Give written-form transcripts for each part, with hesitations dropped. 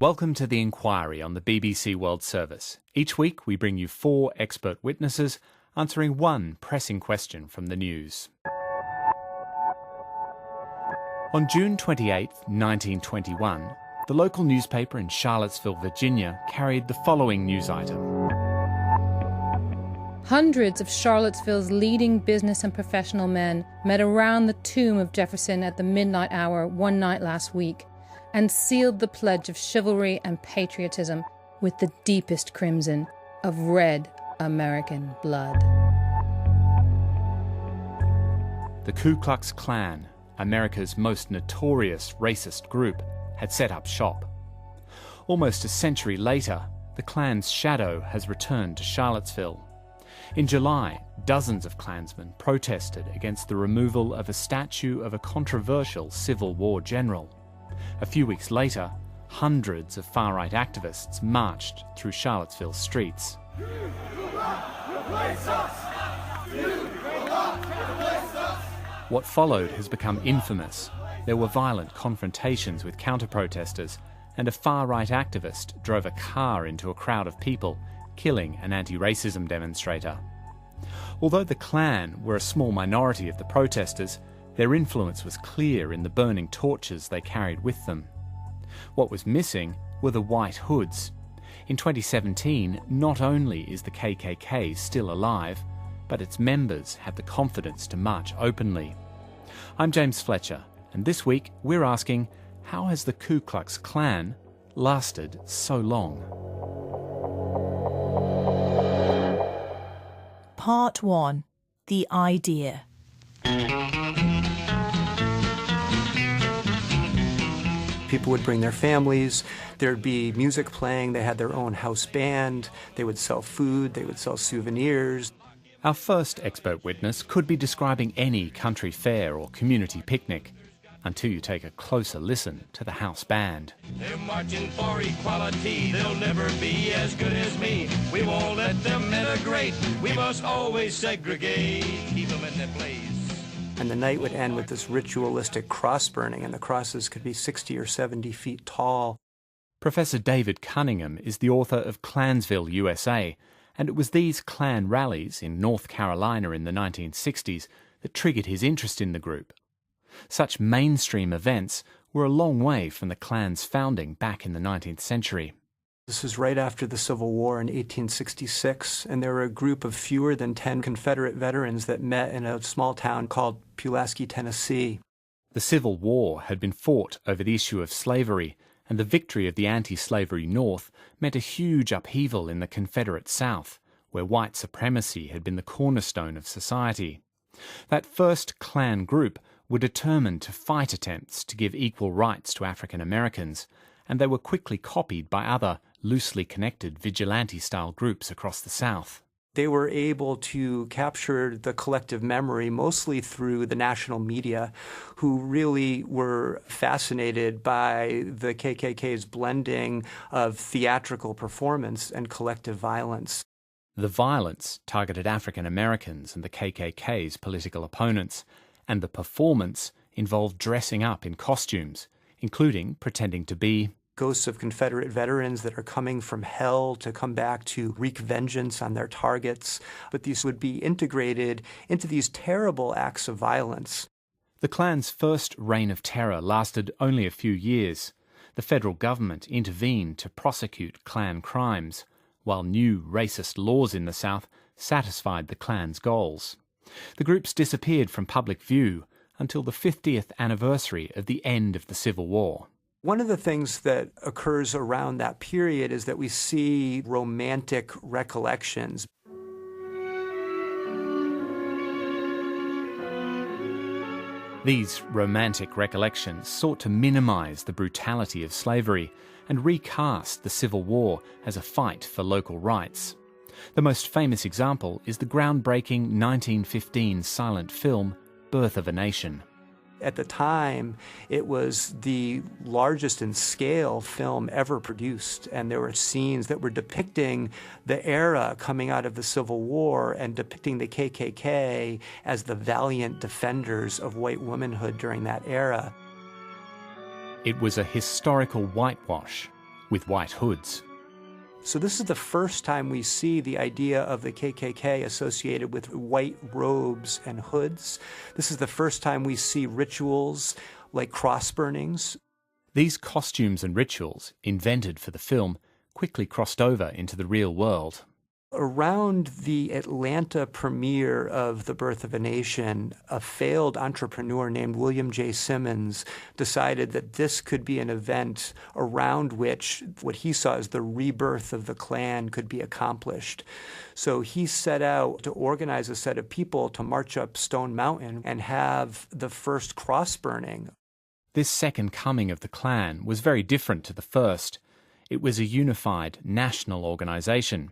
Welcome to The Inquiry on the BBC World Service. Each week we bring you 4 expert witnesses answering one pressing question from the news. On June 28, 1921, the local newspaper in Charlottesville, Virginia, carried the following news item. Hundreds of Charlottesville's leading business and professional men met around the tomb of Jefferson at the midnight hour one night last week and sealed the pledge of chivalry and patriotism with the deepest crimson of red American blood. The Ku Klux Klan, America's most notorious racist group, had set up shop. Almost a century later, the Klan's shadow has returned to Charlottesville. In July, dozens of Klansmen protested against the removal of a statue of a controversial Civil War general. A few weeks later, hundreds of far-right activists marched through Charlottesville's streets. What followed has become infamous. There were violent confrontations with counter-protesters, and a far-right activist drove a car into a crowd of people, killing an anti-racism demonstrator. Although the Klan were a small minority of the protesters, their influence was clear in the burning torches they carried with them. What was missing were the white hoods. In 2017, not only is the KKK still alive, but its members have the confidence to march openly. I'm James Fletcher, and this week we're asking, how has the Ku Klux Klan lasted so long? Part 1. The Idea. People would bring their families, there'd be music playing, they had their own house band, they would sell food, they would sell souvenirs. Our first expert witness could be describing any country fair or community picnic, until you take a closer listen to the house band. They're marching for equality, they'll never be as good as me. We won't let them integrate, we must always segregate, keep them in their place. And the night would end with this ritualistic cross burning, and the crosses could be 60 or 70 feet tall. Professor David Cunningham is the author of Klansville, USA, and it was these Klan rallies in North Carolina in the 1960s that triggered his interest in the group. Such mainstream events were a long way from the Klan's founding back in the 19th century. This was right after the Civil War in 1866, and there were a group of fewer than 10 Confederate veterans that met in a small town called Pulaski, Tennessee. The Civil War had been fought over the issue of slavery, and the victory of the anti-slavery North meant a huge upheaval in the Confederate South, where white supremacy had been the cornerstone of society. That first Klan group were determined to fight attempts to give equal rights to African Americans, and they were quickly copied by other loosely connected vigilante-style groups across the South. They were able to capture the collective memory mostly through the national media, who really were fascinated by the KKK's blending of theatrical performance and collective violence. The violence targeted African Americans and the KKK's political opponents, and the performance involved dressing up in costumes, including pretending to be ghosts of Confederate veterans that are coming from hell to come back to wreak vengeance on their targets. But these would be integrated into these terrible acts of violence. The Klan's first reign of terror lasted only a few years. The federal government intervened to prosecute Klan crimes, while new racist laws in the South satisfied the Klan's goals. The groups disappeared from public view until the 50th anniversary of the end of the Civil War. One of the things that occurs around that period is that we see romantic recollections. These romantic recollections sought to minimize the brutality of slavery and recast the Civil War as a fight for local rights. The most famous example is the groundbreaking 1915 silent film Birth of a Nation. At the time, it was the largest in scale film ever produced, and there were scenes that were depicting the era coming out of the Civil War and depicting the KKK as the valiant defenders of white womanhood during that era. It was a historical whitewash. with white hoods. So this is the first time we see the idea of the KKK associated with white robes and hoods. This is the first time we see rituals like cross burnings. These costumes and rituals, invented for the film, quickly crossed over into the real world. Around the Atlanta premiere of The Birth of a Nation, a failed entrepreneur named William J. Simmons decided that this could be an event around which what he saw as the rebirth of the Klan could be accomplished. So he set out to organize a set of people to march up Stone Mountain and have the first cross burning. This second coming of the Klan was very different to the first. It was a unified national organisation.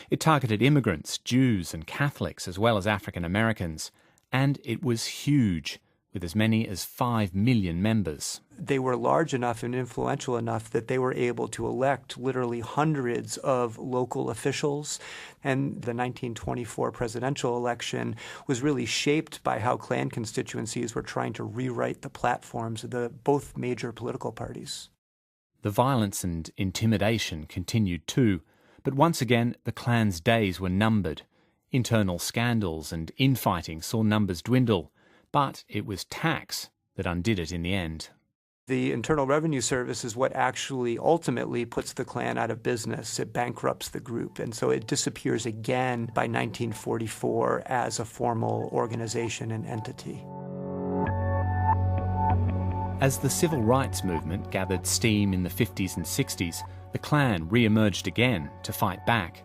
It targeted immigrants, Jews and Catholics, as well as African Americans. And it was huge, with as many as 5 million members. They were large enough and influential enough that they were able to elect literally hundreds of local officials. And the 1924 presidential election was really shaped by how Klan constituencies were trying to rewrite the platforms of the both major political parties. The violence and intimidation continued too. But once again, the Klan's days were numbered. Internal scandals and infighting saw numbers dwindle, but it was tax that undid it in the end. The Internal Revenue Service is what actually ultimately puts the Klan out of business. It bankrupts the group, and so it disappears again by 1944 as a formal organization and entity. As the civil rights movement gathered steam in the 50s and 60s, the Klan re-emerged again to fight back.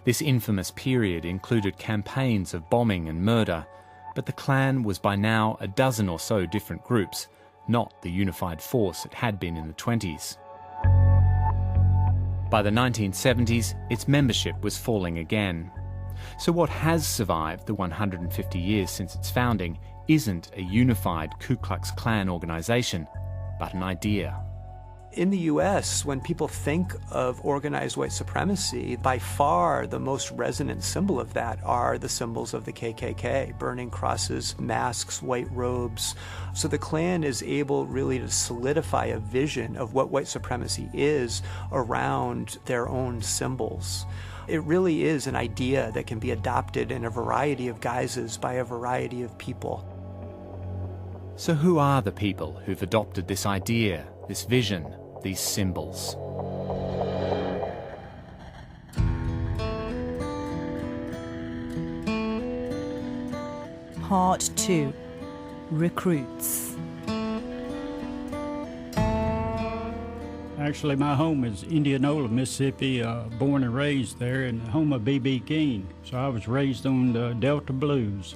This infamous period included campaigns of bombing and murder, but the Klan was by now a dozen or so different groups, not the unified force it had been in the 20s. By the 1970s, its membership was falling again. So what has survived the 150 years since its founding isn't a unified Ku Klux Klan organisation, but an idea. In the U.S., when people think of organized white supremacy, by far the most resonant symbol of that are the symbols of the KKK, burning crosses, masks, white robes. So the Klan is able really to solidify a vision of what white supremacy is around their own symbols. It really is an idea that can be adopted in a variety of guises by a variety of people. So who are the people who've adopted this idea, this vision, these symbols? Part 2. Recruits. Actually, my home is Indianola, Mississippi, born and raised there, and the home of B.B. King. So I was raised on the Delta blues.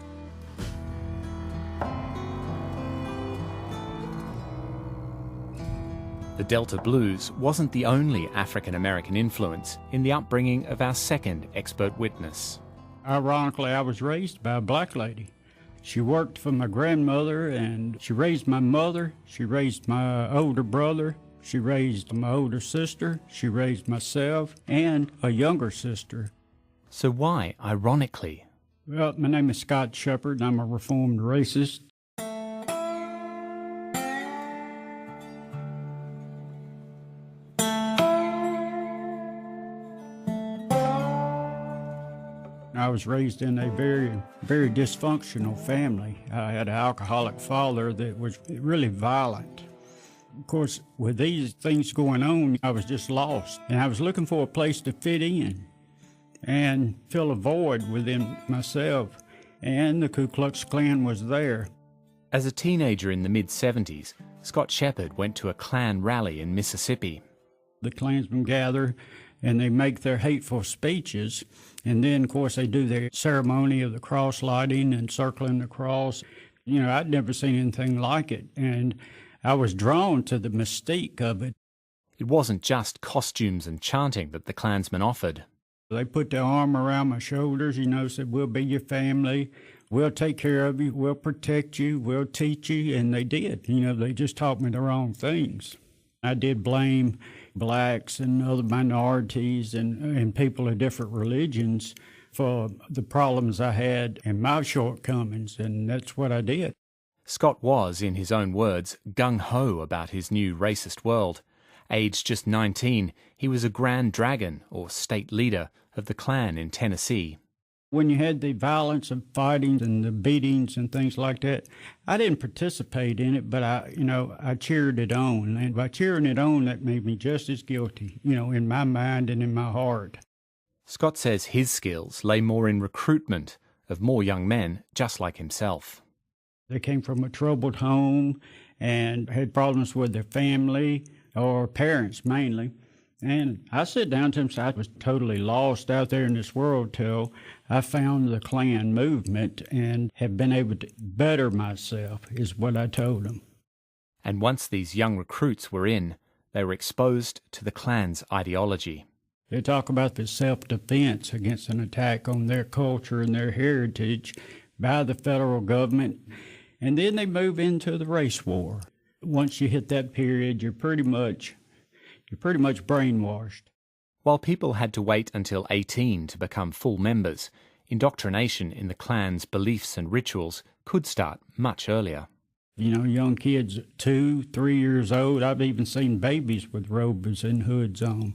The Delta blues wasn't the only African-American influence in the upbringing of our second expert witness. Ironically, I was raised by a black lady. She worked for my grandmother, and she raised my mother, she raised my older brother, she raised my older sister, she raised myself, and a younger sister. So why, ironically? Well, my name is Scott Shepard, and I'm a reformed racist. I was raised in a very dysfunctional family. I had an alcoholic father that was really violent. Of course, with these things going on, I was just lost. And I was looking for a place to fit in and fill a void within myself. And the Ku Klux Klan was there. As a teenager in the mid-70s, Scott Shepard went to a Klan rally in Mississippi. The Klansmen gather and they make their hateful speeches. And then, of course, they do their ceremony of the cross lighting and circling the cross. You know, I'd never seen anything like it. And I was drawn to the mystique of it. It wasn't just costumes and chanting that the Klansmen offered. They put their arm around my shoulders, you know, said, "We'll be your family. We'll take care of you. We'll protect you. We'll teach you." And they did. You know, they just taught me the wrong things. I did blame blacks and other minorities and people of different religions for the problems I had and my shortcomings, and that's what I did. Scott was, in his own words, gung-ho about his new racist world. Aged just 19, he was a Grand Dragon, or state leader, of the Klan in Tennessee. When you had the violence and fighting and the beatings and things like that, I didn't participate in it, but I cheered it on. And by cheering it on, that made me just as guilty, in my mind and in my heart. Scott says his skills lay more in recruitment of more young men just like himself. They came from a troubled home and had problems with their family or parents mainly. And I sat down to him and said I was totally lost out there in this world till I found the Klan movement and have been able to better myself, is what I told him. And once these young recruits were in, they were exposed to the Klan's ideology. They talk about the self-defense against an attack on their culture and their heritage by the federal government. And then they move into the race war. Once you hit that period, you're pretty much brainwashed. While people had to wait until 18 to become full members, indoctrination in the Klan's beliefs and rituals could start much earlier. Young kids, 2, 3 years old. I've even seen babies with robes and hoods on.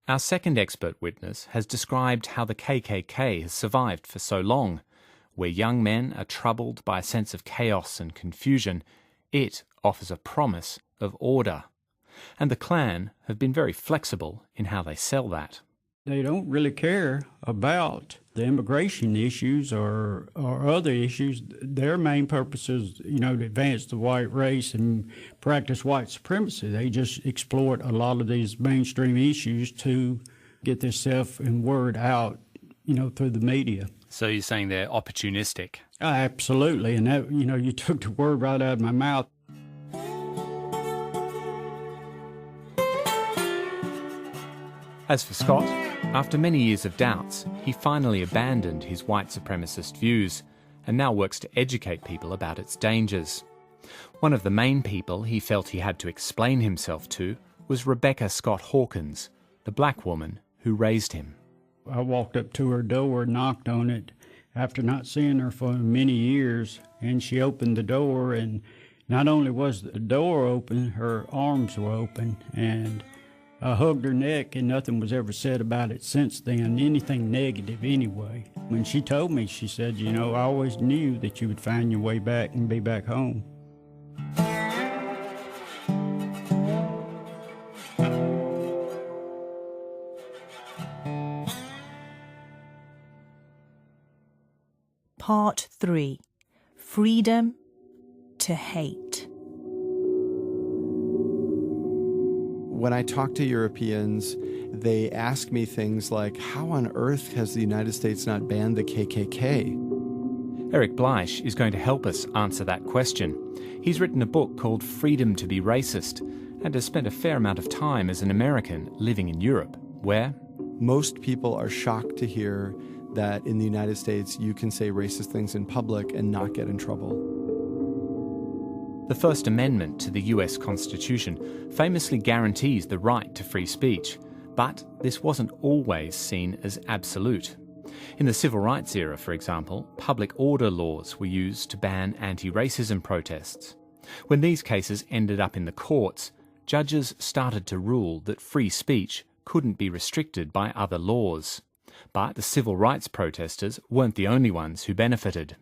Our second expert witness has described how the KKK has survived for so long. Where young men are troubled by a sense of chaos and confusion, it offers a promise of order. And the Klan have been very flexible in how they sell that. They don't really care about the immigration issues or other issues. Their main purpose is, to advance the white race and practice white supremacy. They just exploit a lot of these mainstream issues to get their self and word out, through the media. So you're saying they're opportunistic? Absolutely. And that, you took the word right out of my mouth. As for Scott, after many years of doubts, he finally abandoned his white supremacist views and now works to educate people about its dangers. One of the main people he felt he had to explain himself to was Rebekah Scott Hawkins, the black woman who raised him. I walked up to her door and knocked on it after not seeing her for many years, and she opened the door, and not only was the door open, her arms were open, and I hugged her neck, and nothing was ever said about it since then, anything negative anyway. When she told me, she said, I always knew that you would find your way back and be back home. Part 3. Freedom to Hate. When I talk to Europeans, they ask me things like, how on earth has the United States not banned the KKK? Eric Bleisch is going to help us answer that question. He's written a book called Freedom to be Racist and has spent a fair amount of time as an American living in Europe, where most people are shocked to hear that in the United States you can say racist things in public and not get in trouble. the First Amendment to the US Constitution famously guarantees the right to free speech, but this wasn't always seen as absolute. In the civil rights era, for example, public order laws were used to ban anti-racism protests. When these cases ended up in the courts, judges started to rule that free speech couldn't be restricted by other laws. But the civil rights protesters weren't the only ones who benefited.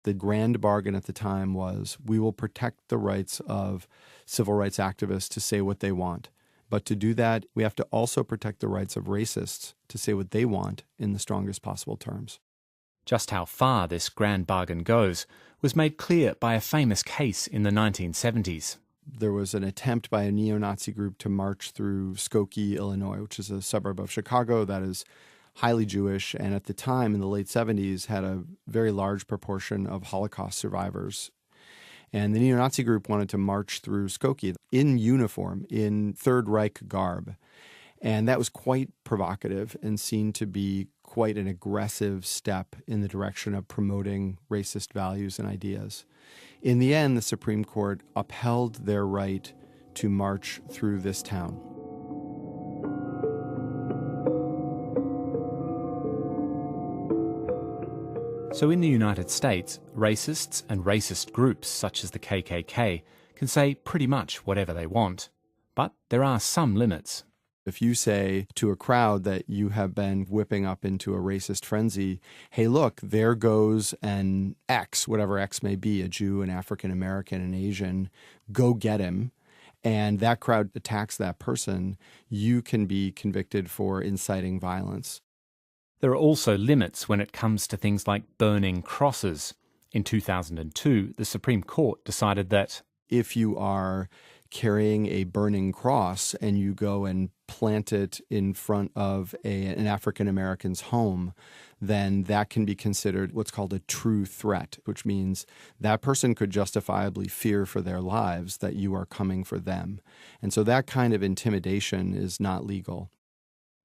The grand bargain at the time was, we will protect the rights of civil rights activists to say what they want. But to do that, we have to also protect the rights of racists to say what they want in the strongest possible terms. Just how far this grand bargain goes was made clear by a famous case in the 1970s. There was an attempt by a neo-Nazi group to march through Skokie, Illinois, which is a suburb of Chicago that is highly Jewish, and at the time, in the late 70s, had a very large proportion of Holocaust survivors. And the neo-Nazi group wanted to march through Skokie in uniform, in Third Reich garb. And that was quite provocative and seen to be quite an aggressive step in the direction of promoting racist values and ideas. In the end, the Supreme Court upheld their right to march through this town. So in the United States, racists and racist groups such as the KKK can say pretty much whatever they want. But there are some limits. If you say to a crowd that you have been whipping up into a racist frenzy, hey, look, there goes an X, whatever X may be, a Jew, an African American, an Asian, go get him, and that crowd attacks that person, you can be convicted for inciting violence. There are also limits when it comes to things like burning crosses. In 2002, the Supreme Court decided that if you are carrying a burning cross and you go and plant it in front of an African American's home, then that can be considered what's called a true threat, which means that person could justifiably fear for their lives that you are coming for them. And so that kind of intimidation is not legal.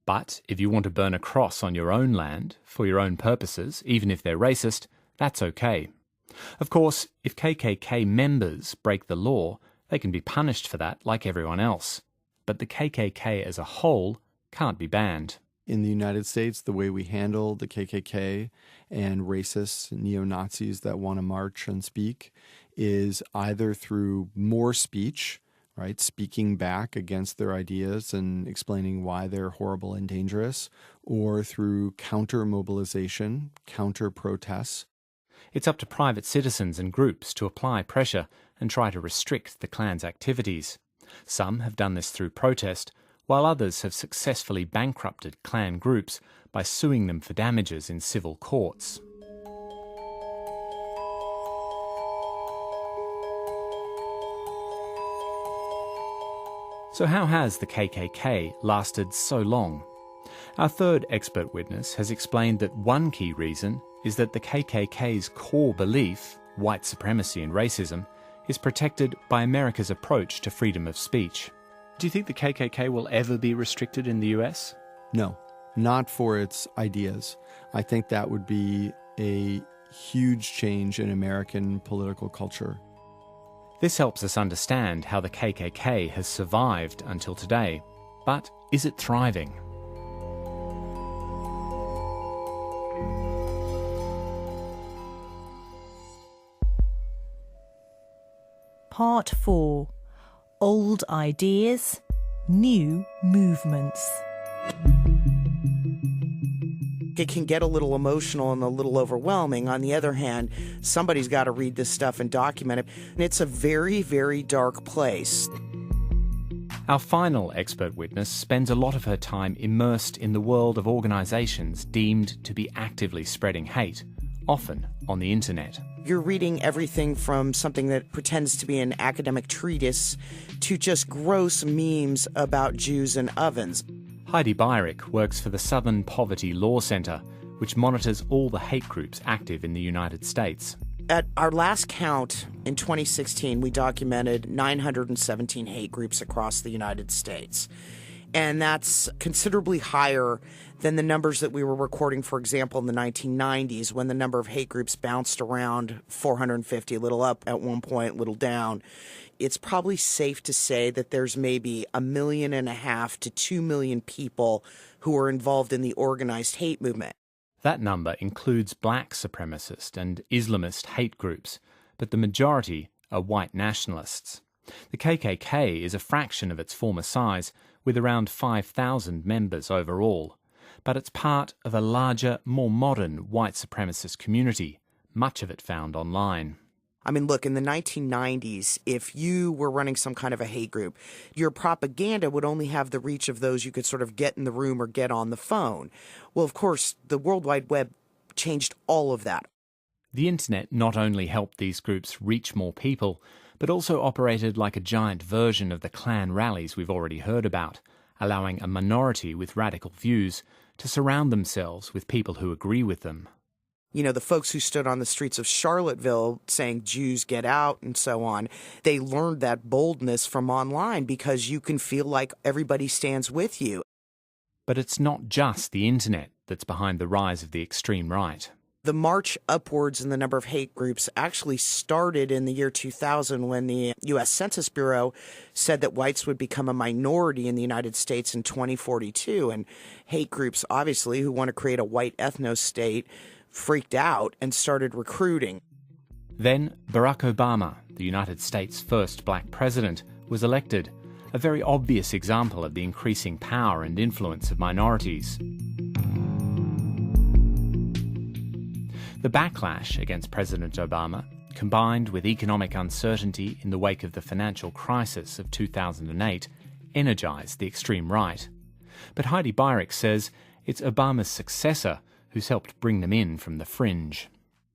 But if you want to burn a cross on your own land, for your own purposes, even if they're racist, that's okay. Of course, if KKK members break the law, they can be punished for that like everyone else. But the KKK as a whole can't be banned. In the United States, the way we handle the KKK and racists, neo-Nazis that want to march and speak is either through more speech, right, speaking back against their ideas and explaining why they're horrible and dangerous, or through counter-mobilization, counter-protests. It's up to private citizens and groups to apply pressure and try to restrict the Klan's activities. Some have done this through protest, while others have successfully bankrupted Klan groups by suing them for damages in civil courts. So how has the KKK lasted so long? Our third expert witness has explained that one key reason is that the KKK's core belief, white supremacy and racism, is protected by America's approach to freedom of speech. Do you think the KKK will ever be restricted in the US? No, not for its ideas. I think that would be a huge change in American political culture. This helps us understand how the KKK has survived until today. But is it thriving? Part 4. Old Ideas, New Movements. It can get a little emotional and a little overwhelming. On the other hand, somebody's got to read this stuff and document it. And it's a very, very dark place. Our final expert witness spends a lot of her time immersed in the world of organisations deemed to be actively spreading hate, often on the internet. You're reading everything from something that pretends to be an academic treatise to just gross memes about Jews and ovens. Heidi Beyrick works for the Southern Poverty Law Centre, which monitors all the hate groups active in the United States. At our last count in 2016, we documented 917 hate groups across the United States. And that's considerably higher than the numbers that we were recording, for example, in the 1990s, when the number of hate groups bounced around 450, a little up at one point, a little down. It's probably safe to say that there's maybe 1.5 million to 2 million people who are involved in the organized hate movement. That number includes black supremacist and Islamist hate groups, but the majority are white nationalists. The KKK is a fraction of its former size, with around 5,000 members overall, but it's part of a larger, more modern white supremacist community, much of it found online. I mean, look, in the 1990s, if you were running some kind of a hate group, your propaganda would only have the reach of those you could sort of get in the room or get on the phone. Well, of course, the World Wide Web changed all of that. The internet not only helped these groups reach more people, but also operated like a giant version of the Klan rallies we've already heard about, allowing a minority with radical views to surround themselves with people who agree with them. You know, the folks who stood on the streets of Charlottesville saying Jews get out and so on, they learned that boldness from online because you can feel like everybody stands with you. But it's not just the internet that's behind the rise of the extreme right. The march upwards in the number of hate groups actually started in the year 2000 when the U.S. Census Bureau said that whites would become a minority in the United States in 2042. And hate groups, obviously, who want to create a white ethno-state, freaked out and started recruiting. Then Barack Obama, the United States' first black president, was elected, a very obvious example of the increasing power and influence of minorities. The backlash against President Obama, combined with economic uncertainty in the wake of the financial crisis of 2008, energised the extreme right. But Heidi Beirich says it's Obama's successor who's helped bring them in from the fringe.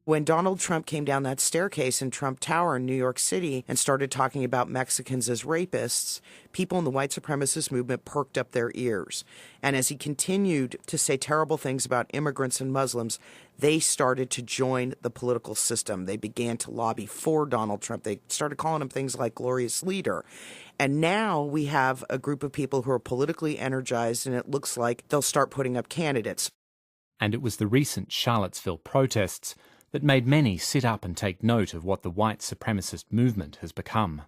When Donald Trump came down that staircase in Trump Tower in New York City and started talking about Mexicans as rapists, people in the white supremacist movement perked up their ears. And as he continued to say terrible things about immigrants and Muslims, they started to join the political system. They began to lobby for Donald Trump. They started calling him things like glorious leader. And now we have a group of people who are politically energized, and it looks like they'll start putting up candidates. And it was the recent Charlottesville protests that made many sit up and take note of what the white supremacist movement has become.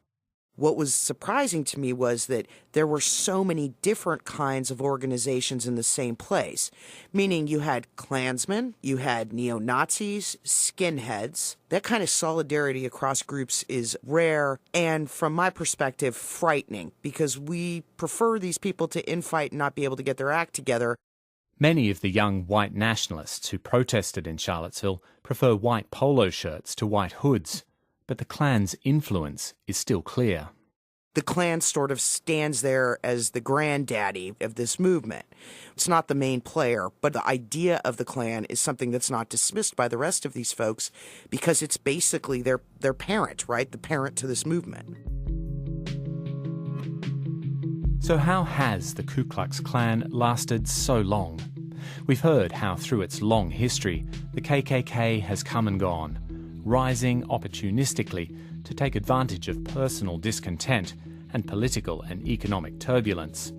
What was surprising to me was that there were so many different kinds of organizations in the same place, meaning you had Klansmen, you had neo-Nazis, skinheads. That kind of solidarity across groups is rare and, from my perspective, frightening, because we prefer these people to infight and not be able to get their act together. Many of the young white nationalists who protested in Charlottesville prefer white polo shirts to white hoods, but the Klan's influence is still clear. The Klan sort of stands there as the granddaddy of this movement. It's not the main player, but the idea of the Klan is something that's not dismissed by the rest of these folks because it's basically their parent, right? The parent to this movement. So how has the Ku Klux Klan lasted so long? We've heard how through its long history, the KKK has come and gone, rising opportunistically to take advantage of personal discontent and political and economic turbulence.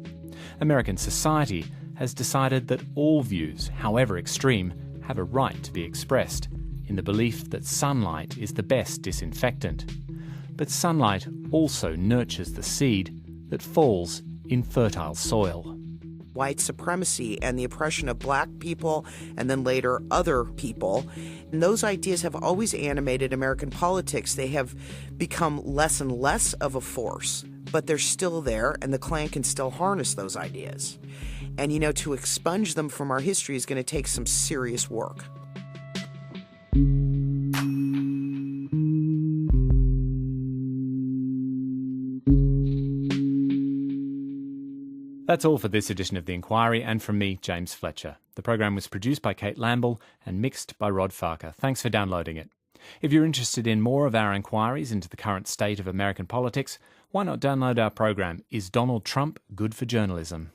American society has decided that all views, however extreme, have a right to be expressed, in the belief that sunlight is the best disinfectant. But sunlight also nurtures the seed that falls in fertile soil. White supremacy and the oppression of black people and then later other people. And those ideas have always animated American politics. They have become less and less of a force, but they're still there, and the Klan can still harness those ideas. And, to expunge them from our history is going to take some serious work. That's all for this edition of The Inquiry, and from me, James Fletcher. The program was produced by Kate Lamble and mixed by Rod Farker. Thanks for downloading it. If you're interested in more of our inquiries into the current state of American politics, why not download our program, Is Donald Trump Good for Journalism?